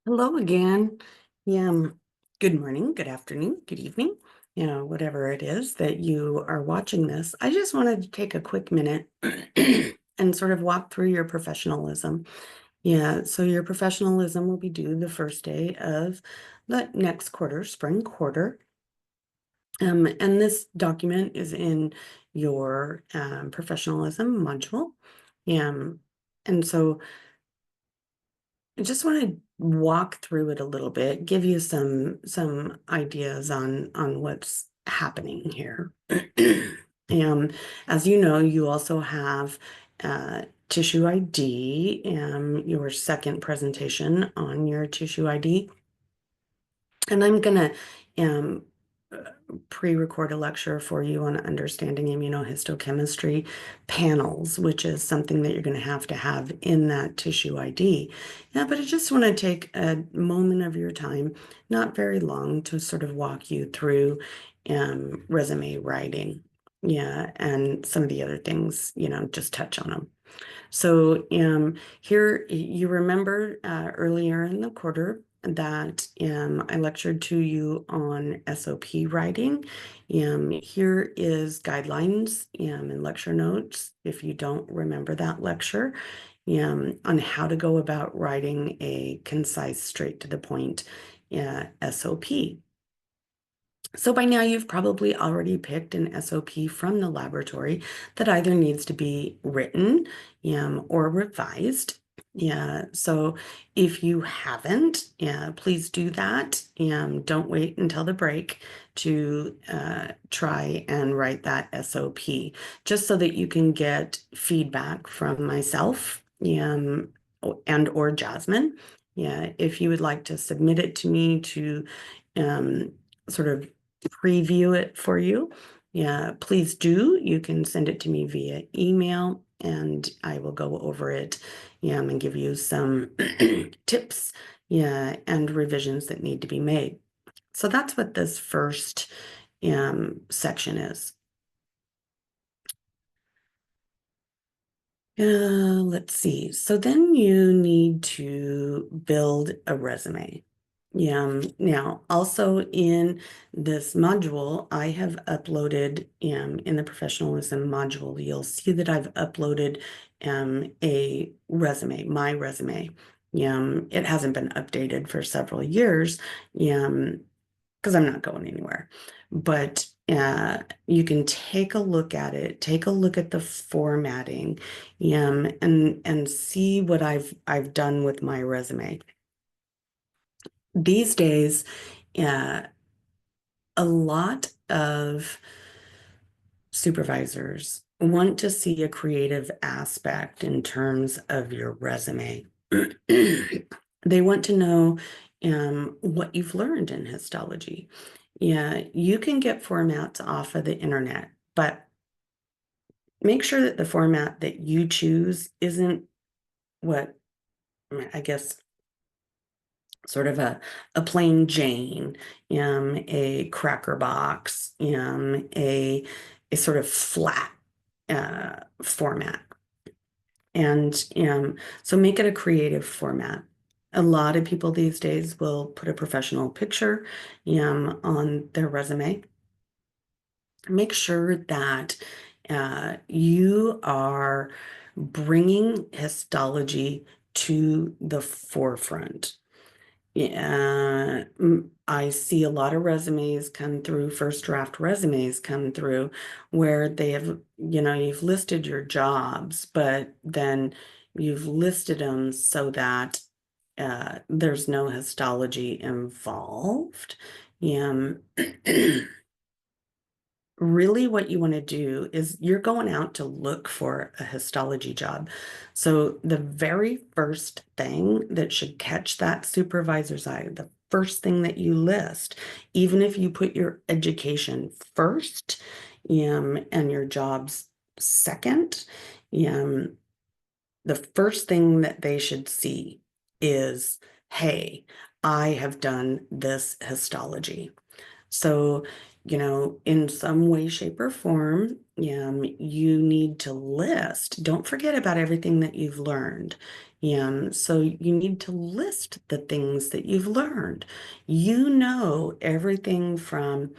Hello again. Yeah, good morning, good afternoon, good evening, whatever it is that you are watching this. I just wanted to take a quick minute and sort of walk through your professionalism. Yeah, so your professionalism will be due the first day of the next quarter, spring quarter. And this document is in your professionalism module. Um, and so I just want to walk through it a little bit, give you some ideas on what's happening here. As you know, you also have tissue ID, your second presentation on your tissue ID. And I'm gonna um, pre-record a lecture for you on understanding immunohistochemistry panels, which is something that you're going to have in that tissue ID. Yeah, but I just want to take a moment of your time, not very long, to sort of walk you through resume writing. Yeah, and some of the other things, just touch on them. So here you remember earlier in the quarter that I lectured to you on SOP writing. Here is guidelines and lecture notes, if you don't remember that lecture, on how to go about writing a concise, straight to the point SOP. So by now you've probably already picked an SOP from the laboratory that either needs to be written or revised. Yeah, so if you haven't, please do that. Don't wait until the break to try and write that SOP, just so that you can get feedback from myself and or Jasmine. Yeah, if you would like to submit it to me to um, sort of preview it for you, yeah, please do. You can send it to me via email and I will go over it, and give you some tips, yeah, and revisions that need to be made. So that's what this first section is. Let's see. So then you need to build a resume. Yeah. Now, also in this module, I have uploaded in the professionalism module, you'll see that I've uploaded a resume, my resume. It hasn't been updated for several years. Because I'm not going anywhere. But you can take a look at it, take a look at the formatting, and see what I've done with my resume. These days, uh, a lot of supervisors want to see a creative aspect in terms of your resume. They want to know what you've learned in histology. Yeah, you can get formats off of the internet, but make sure that the format that you choose isn't what I guess sort of a plain Jane, a cracker box, a sort of flat format. And so make it a creative format. A lot of people these days will put a professional picture on their resume. Make sure that you are bringing histology to the forefront. Yeah, I see a lot of resumes come through, first draft resumes come through, where they have, you've listed your jobs, but then you've listed them so that there's no histology involved. Um, Really what you want to do is you're going out to look for a histology job. So the very first thing that should catch that supervisor's eye, the first thing that you list, even if you put your education first, and your jobs second, the first thing that they should see is, hey, I have done this histology. So, in some way, shape, or form, you need to list. Don't forget about everything that you've learned. So you need to list the things that you've learned. You know everything from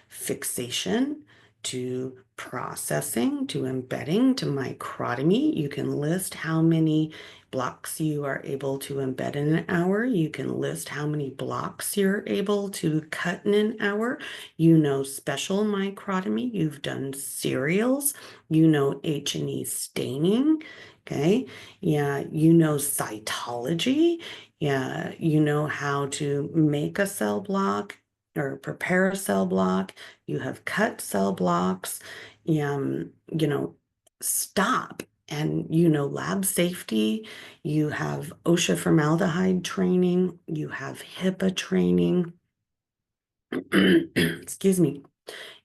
fixation to processing to embedding to microtomy. You can list how many blocks you are able to embed in an hour. You can list how many blocks you're able to cut in an hour. You know special microtomy. You've done serials. You know H&E staining. Okay. Yeah, you know cytology. Yeah, you know how to make a cell block or prepare a cell block. You have cut cell blocks. You know, stop. And you know lab safety. You have OSHA formaldehyde training. You have HIPAA training. Excuse me.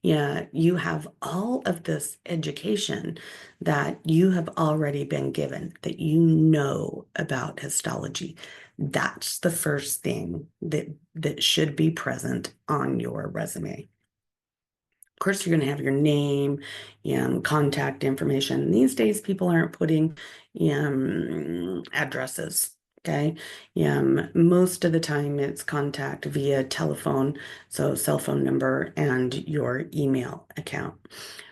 Yeah, you have all of this education that you have already been given, that you know about histology. That's the first thing that should be present on your resume. Of course, you're going to have your name and contact information. These days, people aren't putting addresses. Okay. Most of the time it's contact via telephone, so cell phone number and your email account,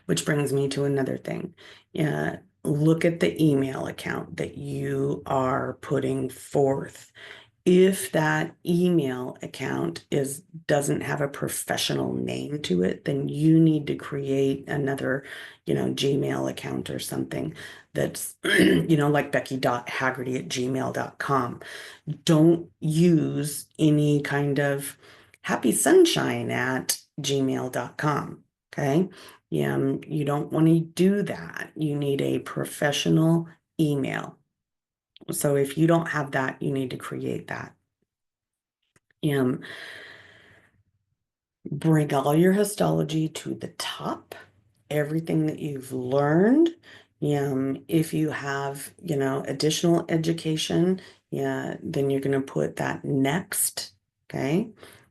which brings me to another thing. Yeah, look at the email account that you are putting forth. If that email account doesn't have a professional name to it, then you need to create another, Gmail account or something that's, like becky.haggerty@gmail.com. Don't use any kind of happy sunshine at gmail.com. Okay. You don't want to do that. You need a professional email. So if you don't have that, you need to create that. Um, Bring all your histology to the top, everything that you've learned. If you have, additional education, yeah, then you're going to put that next. Okay.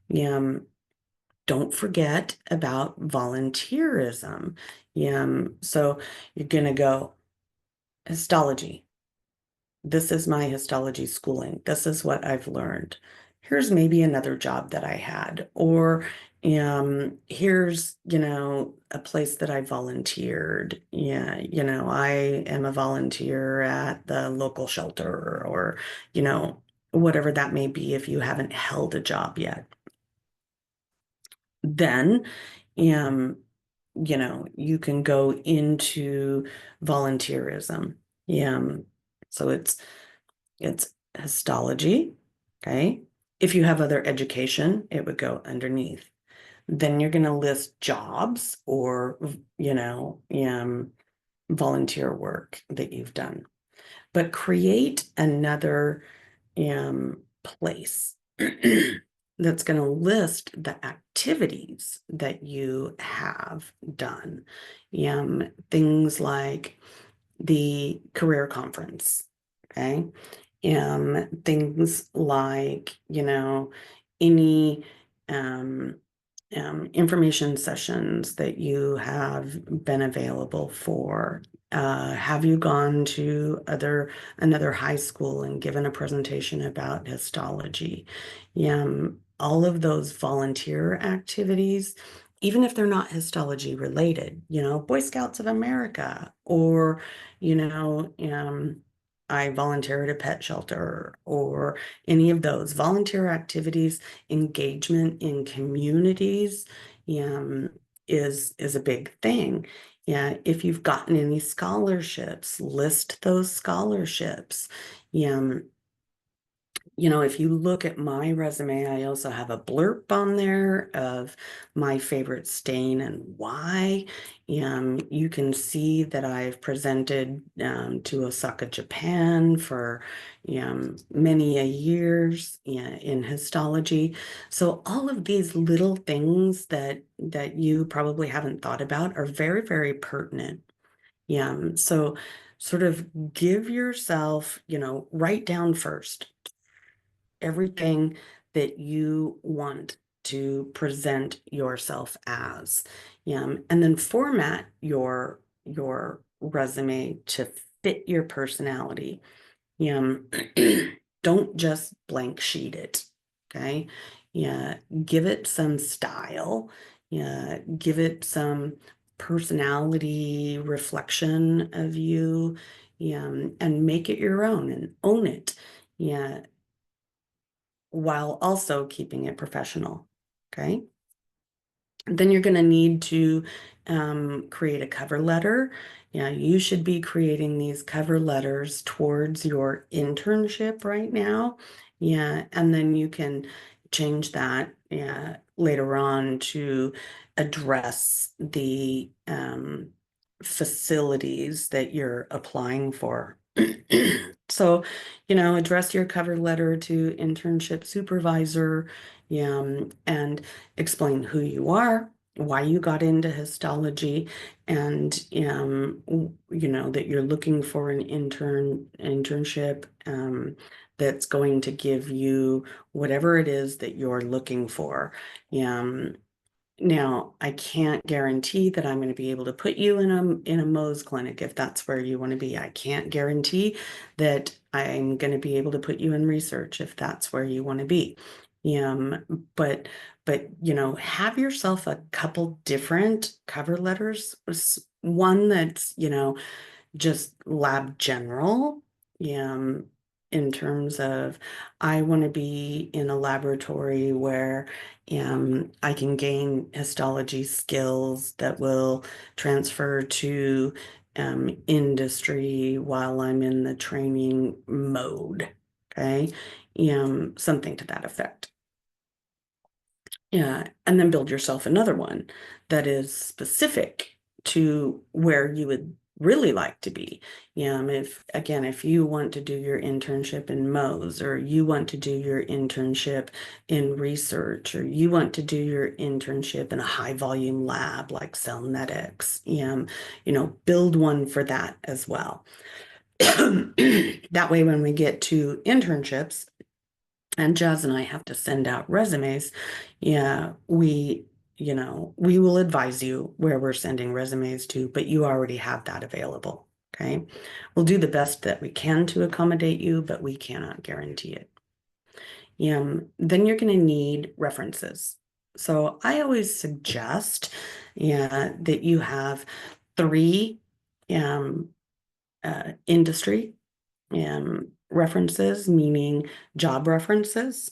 Don't forget about volunteerism. So you're going to go histology. This is my histology schooling. This is what I've learned. Here's maybe another job that I had, or here's, a place that I volunteered. Yeah, I am a volunteer at the local shelter, or, whatever that may be if you haven't held a job yet. Then, you can go into volunteerism. So it's histology, okay? If you have other education, it would go underneath. Then you're going to list jobs or, volunteer work that you've done. But create another place that's going to list the activities that you have done. Things like the career conference, okay? Things like, any um, information sessions that you have been available for. Have you gone to another high school and given a presentation about histology? All of those volunteer activities, even if they're not histology related, Boy Scouts of America, or, I volunteer at a pet shelter, or any of those volunteer activities. Engagement in communities is a big thing. Yeah, if you've gotten any scholarships, list those scholarships. Yeah, if you look at my resume, I also have a blurb on there of my favorite stain and why. You can see that I've presented to Osaka, Japan for many a years in histology. So all of these little things that you probably haven't thought about are very, very pertinent. So sort of give yourself, write down first everything that you want to present yourself as. And then format your resume to fit your personality. Yeah, don't just blank sheet it. Okay. Yeah, give it some style. Yeah, give it some personality reflection of you. Yeah, and make it your own and own it. Yeah, while also keeping it professional. Okay. Then you're going to need to create a cover letter. Yeah, you should be creating these cover letters towards your internship right now. Yeah, and then you can change that, yeah, later on to address the facilities that you're applying for. So, address your cover letter to internship supervisor, yeah, and explain who you are, why you got into histology, and that you're looking for an internship that's going to give you whatever it is that you're looking for. Um, Now, I can't guarantee that I'm going to be able to put you in a Mohs clinic if that's where you want to be. I can't guarantee that I'm going to be able to put you in research if that's where you want to be. But have yourself a couple different cover letters. One that's, just lab general, um, in terms of I want to be in a laboratory where I can gain histology skills that will transfer to industry while I'm in the training mode. Okay. Something to that effect. Yeah, and then build yourself another one that is specific to where you would really like to be. If you want to do your internship in Mohs, or you want to do your internship in research, or you want to do your internship in a high volume lab like Cellnetics, build one for that as well. That way, when we get to internships, and Jazz and I have to send out resumes, yeah, we will advise you where we're sending resumes to, but you already have that available. Okay. We'll do the best that we can to accommodate you, but we cannot guarantee it. Then you're going to need references. So I always suggest, yeah, that you have three um, industry references, meaning job references,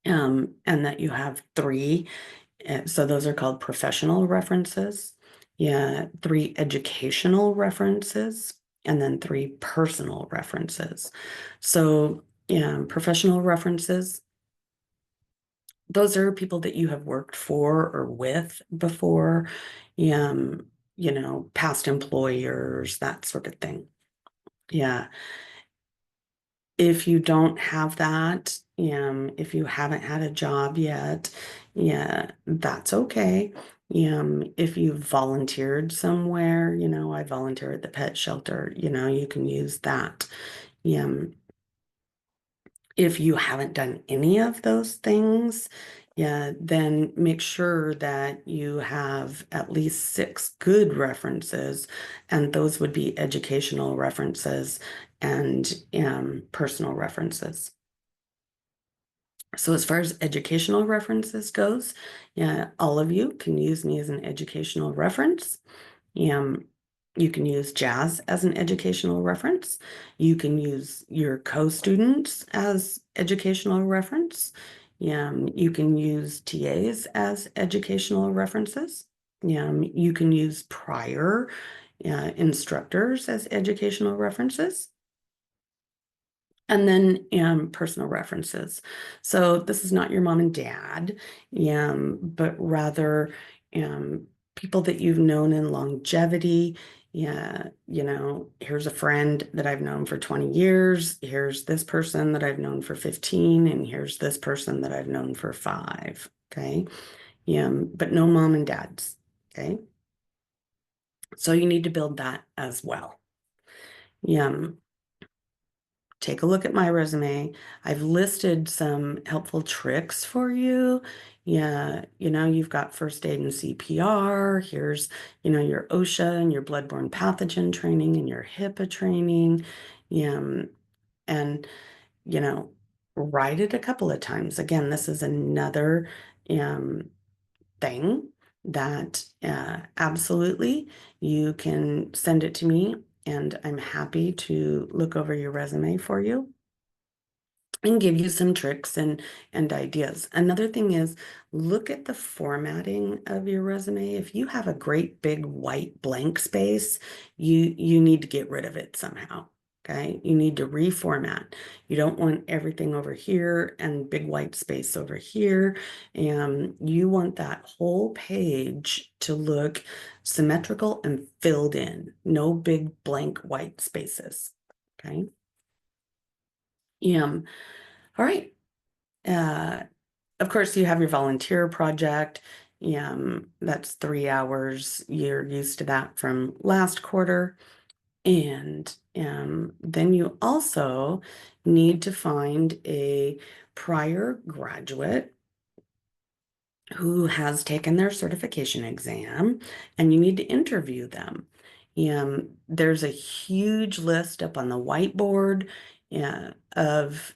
and that you have three. So those are called professional references. Yeah, three educational references, and then three personal references. So, yeah, professional references, those are people that you have worked for or with before, past employers, that sort of thing. Yeah. If you don't have that, if you haven't had a job yet, yeah, that's okay. If you volunteered somewhere, I volunteer at the pet shelter, you can use that. If you haven't done any of those things, yeah, then make sure that you have at least 6 good references, and those would be educational references and personal references. So as far as educational references goes, yeah, all of you can use me as an educational reference. Um, you can use Jazz as an educational reference. You can use your co-students as educational reference. You can use TAs as educational references. You can use prior instructors as educational references. And then personal references. So this is not your mom and dad, but rather people that you've known in longevity. Yeah, here's a friend that I've known for 20 years. Here's this person that I've known for 15, and here's this person that I've known for 5. Okay. But no mom and dads. Okay. So you need to build that as well. Yeah. Take a look at my resume. I've listed some helpful tricks for you. Yeah, you've got first aid and CPR. Here's, your OSHA and your bloodborne pathogen training and your HIPAA training. Um, and, you know, write it a couple of times. Again, this is another um, thing that absolutely you can send it to me, and I'm happy to look over your resume for you and give you some tricks and ideas. Another thing is look at the formatting of your resume. If you have a great big white blank space, you need to get rid of it somehow. Okay, you need to reformat. You don't want everything over here and big white space over here. And you want that whole page to look symmetrical and filled in. No big blank white spaces. Okay. All right. Uh, of course, you have your volunteer project. That's 3 hours. You're used to that from last quarter. And then you also need to find a prior graduate who has taken their certification exam, and you need to interview them. There's a huge list up on the whiteboard of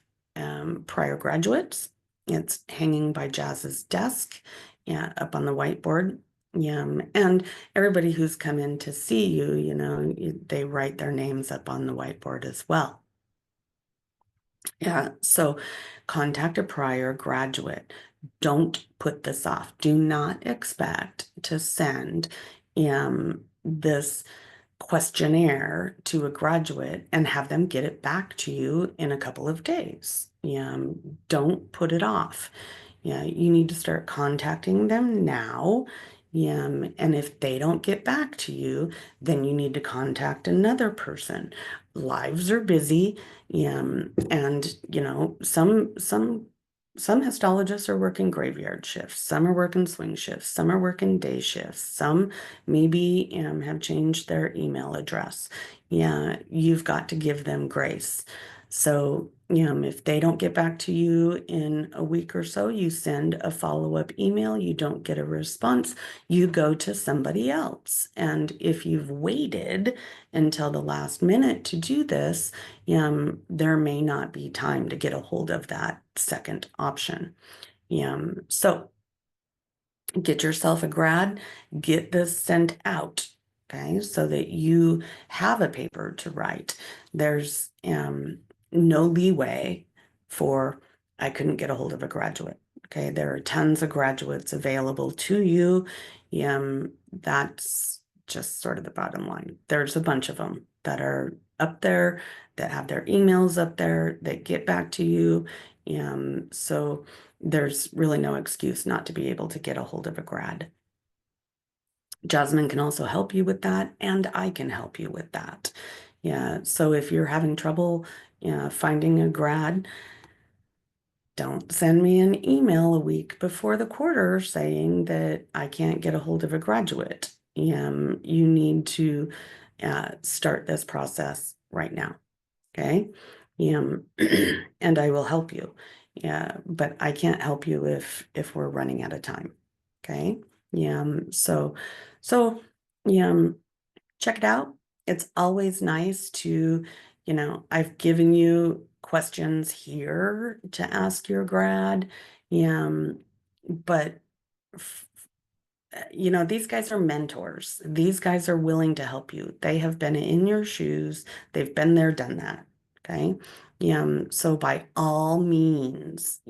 prior graduates. It's hanging by Jazz's desk, up on the whiteboard. And everybody who's come in to see you, they write their names up on the whiteboard as well. Yeah, so contact a prior graduate. Don't put this off. Do not expect to send this questionnaire to a graduate and have them get it back to you in a couple of days. Don't put it off. Yeah, you need to start contacting them now. And if they don't get back to you, then you need to contact another person. Lives are busy. And some histologists are working graveyard shifts, some are working swing shifts, some are working day shifts, some maybe have changed their email address. Yeah, you've got to give them grace. So, if they don't get back to you in a week or so, you send a follow-up email, you don't get a response, you go to somebody else. And if you've waited until the last minute to do this, there may not be time to get a hold of that second option. So get yourself a grad, get this sent out, okay, so that you have a paper to write. There's no leeway for I couldn't get a hold of a graduate. Okay, there are tons of graduates available to you. That's just sort of the bottom line. There's a bunch of them that are up there, that have their emails up there, that get back to you. So there's really no excuse not to be able to get a hold of a grad. Jasmine can also help you with that, and I can help you with that. Yeah, so if you're having trouble finding a grad, don't send me an email a week before the quarter saying that I can't get a hold of a graduate. You need to start this process right now. Okay. And I will help you. Yeah, but I can't help you if we're running out of time. Okay. So yeah, check it out. It's always nice to, I've given you questions here to ask your grad. But these guys are mentors. These guys are willing to help you. They have been in your shoes. They've been there, done that. Okay. So by all means,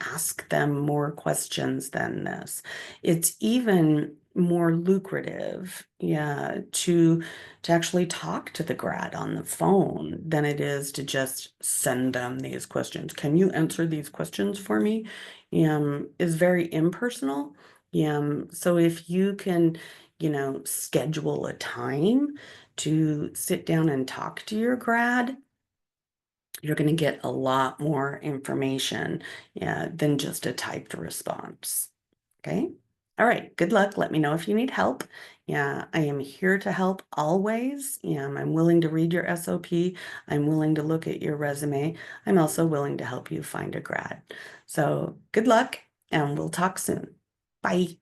ask them more questions than this. It's even more lucrative, yeah, to actually talk to the grad on the phone than it is to just send them these questions. Can you answer these questions for me? Is very impersonal. So if you can, schedule a time to sit down and talk to your grad, you're going to get a lot more information, than just a typed response. Okay. All right. Good luck. Let me know if you need help. Yeah, I am here to help always. I'm willing to read your SOP. I'm willing to look at your resume. I'm also willing to help you find a grad. So good luck, and we'll talk soon. Bye.